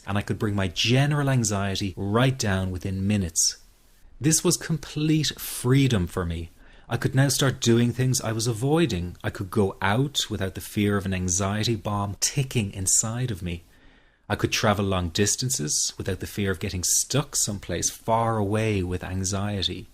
and I could bring my general anxiety right down within minutes. This was complete freedom for me. I could now start doing things I was avoiding. I could go out without the fear of an anxiety bomb ticking inside of me. I could travel long distances without the fear of getting stuck someplace far away with anxiety.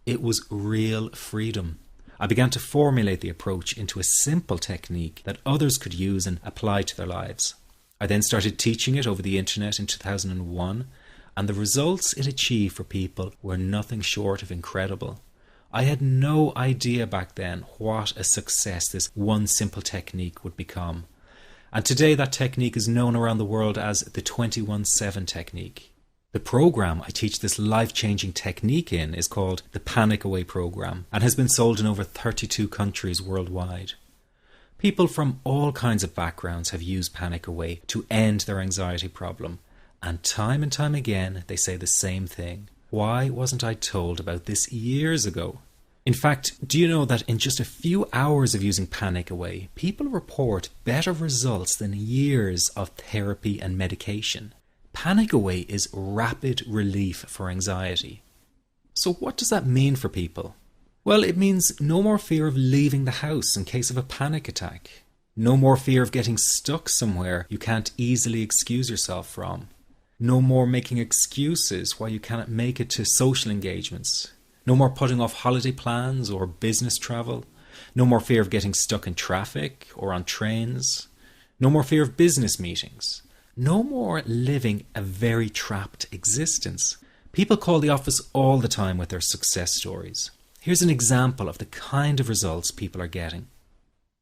It was real freedom. I began to formulate the approach into a simple technique that others could use and apply to their lives. I then started teaching it over the internet in 2001, and the results it achieved for people were nothing short of incredible. I had no idea back then what a success this one simple technique would become. And today that technique is known around the world as the 21-7 technique. The program I teach this life-changing technique in is called the Panic Away program and has been sold in over 32 countries worldwide. People from all kinds of backgrounds have used Panic Away to end their anxiety problem, and time again they say the same thing. Why wasn't I told about this years ago? In fact, do you know that in just a few hours of using Panic Away, people report better results than years of therapy and medication? Panic Away is rapid relief for anxiety. So what does that mean for people? Well, it means no more fear of leaving the house in case of a panic attack. No more fear of getting stuck somewhere you can't easily excuse yourself from. No more making excuses why you cannot make it to social engagements. No more putting off holiday plans or business travel. No more fear of getting stuck in traffic or on trains. No more fear of business meetings. No more living a very trapped existence. People call the office all the time with their success stories. Here's an example of the kind of results people are getting.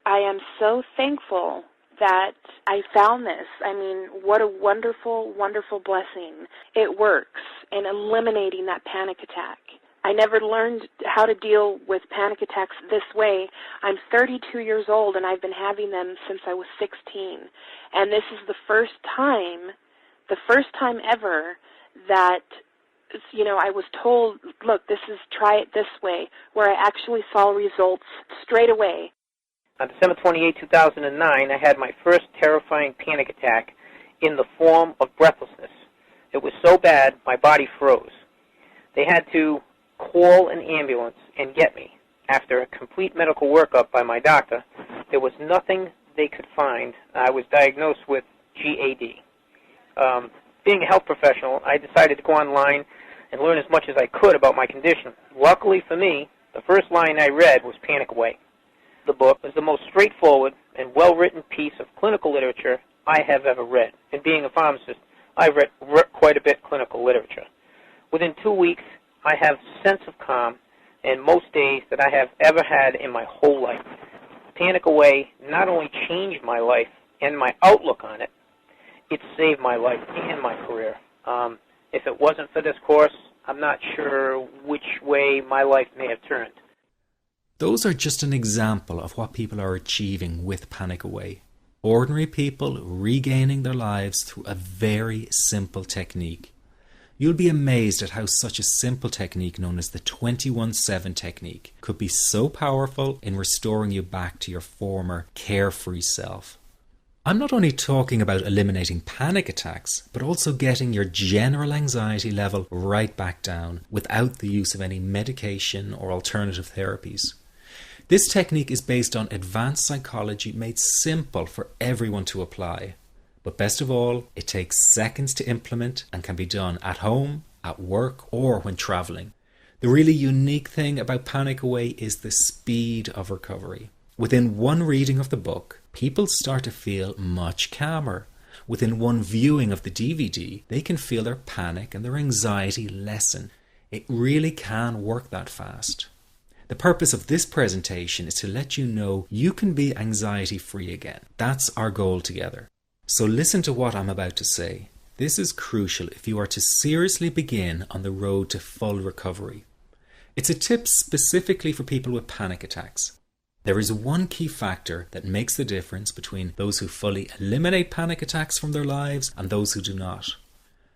I am so thankful that I found this. I mean, what a wonderful, wonderful blessing. It works in eliminating that panic attack. I never learned how to deal with panic attacks this way. I'm 32 years old and I've been having them since I was 16. And this is the first time ever that, I was told, look, try it this way, where I actually saw results straight away. On December 28, 2009, I had my first terrifying panic attack in the form of breathlessness. It was so bad, my body froze. They had to call an ambulance and get me. After a complete medical workup by my doctor, there was nothing they could find. I was diagnosed with GAD. Being a health professional, I decided to go online and learn as much as I could about my condition. Luckily for me, the first line I read was Panic Away. The book was the most straightforward and well-written piece of clinical literature I have ever read. And being a pharmacist, I've read quite a bit of clinical literature. Within 2 weeks, I have a sense of calm in most days that I have ever had in my whole life. Panic Away not only changed my life and my outlook on it, it saved my life and my career. If it wasn't for this course, I'm not sure which way my life may have turned. Those are just an example of what people are achieving with Panic Away. Ordinary people regaining their lives through a very simple technique. You'll be amazed at how such a simple technique known as the 21-7 technique could be so powerful in restoring you back to your former carefree self. I'm not only talking about eliminating panic attacks, but also getting your general anxiety level right back down without the use of any medication or alternative therapies. This technique is based on advanced psychology made simple for everyone to apply. But best of all, it takes seconds to implement and can be done at home, at work, or when traveling. The really unique thing about Panic Away is the speed of recovery. Within one reading of the book, people start to feel much calmer. Within one viewing of the DVD, they can feel their panic and their anxiety lessen. It really can work that fast. The purpose of this presentation is to let you know you can be anxiety-free again. That's our goal together. So listen to what I'm about to say. This is crucial if you are to seriously begin on the road to full recovery. It's a tip specifically for people with panic attacks. There is one key factor that makes the difference between those who fully eliminate panic attacks from their lives and those who do not.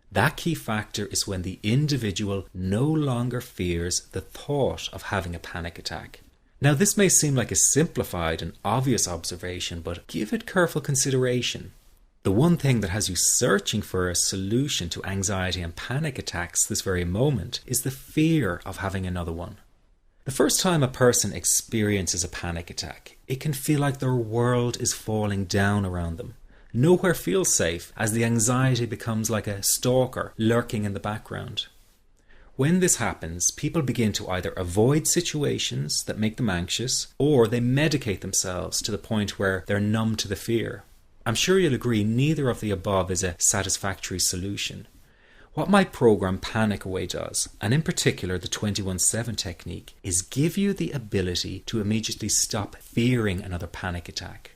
That key factor is when the individual no longer fears the thought of having a panic attack. Now, this may seem like a simplified and obvious observation, but give it careful consideration. The one thing that has you searching for a solution to anxiety and panic attacks this very moment is the fear of having another one. The first time a person experiences a panic attack, it can feel like their world is falling down around them. Nowhere feels safe as the anxiety becomes like a stalker lurking in the background. When this happens, people begin to either avoid situations that make them anxious, or they medicate themselves to the point where they're numb to the fear. I'm sure you'll agree neither of the above is a satisfactory solution. What my program Panic Away does, and in particular the 21-7 technique, is give you the ability to immediately stop fearing another panic attack.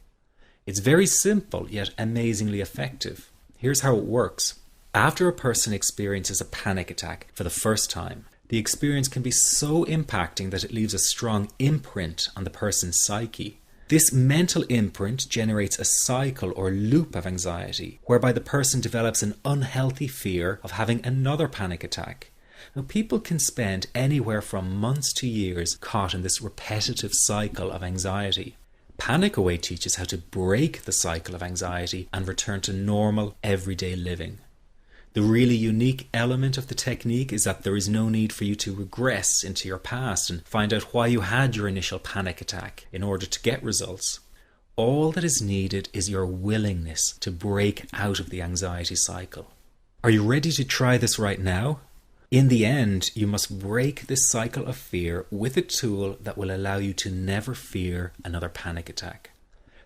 It's very simple yet amazingly effective. Here's how it works. After a person experiences a panic attack for the first time, the experience can be so impacting that it leaves a strong imprint on the person's psyche. This mental imprint generates a cycle or loop of anxiety, whereby the person develops an unhealthy fear of having another panic attack. Now, people can spend anywhere from months to years caught in this repetitive cycle of anxiety. Panic Away teaches how to break the cycle of anxiety and return to normal, everyday living. The really unique element of the technique is that there is no need for you to regress into your past and find out why you had your initial panic attack in order to get results. All that is needed is your willingness to break out of the anxiety cycle. Are you ready to try this right now? In the end, you must break this cycle of fear with a tool that will allow you to never fear another panic attack.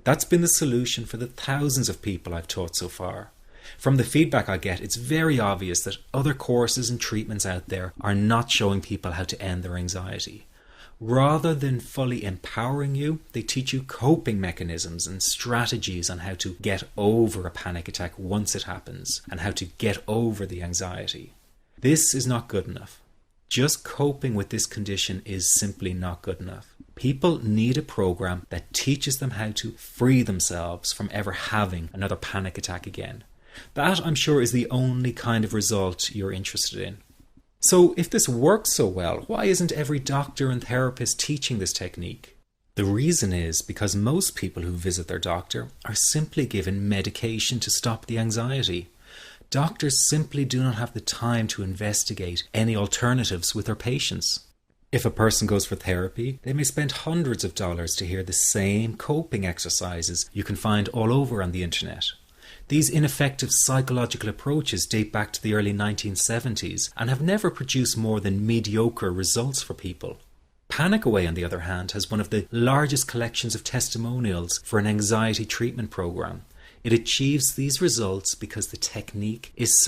That's been the solution for the thousands of people I've taught so far. From the feedback I get, it's very obvious that other courses and treatments out there are not showing people how to end their anxiety. Rather than fully empowering you, they teach you coping mechanisms and strategies on how to get over a panic attack once it happens, and how to get over the anxiety. This is not good enough. Just coping with this condition is simply not good enough. People need a program that teaches them how to free themselves from ever having another panic attack again. That, I'm sure, is the only kind of result you're interested in. So if this works so well, why isn't every doctor and therapist teaching this technique? The reason is because most people who visit their doctor are simply given medication to stop the anxiety. Doctors simply do not have the time to investigate any alternatives with their patients. If a person goes for therapy, they may spend hundreds of dollars to hear the same coping exercises you can find all over on the internet. These ineffective psychological approaches date back to the early 1970s and have never produced more than mediocre results for people. Panic Away, on the other hand, has one of the largest collections of testimonials for an anxiety treatment program. It achieves these results because the technique is so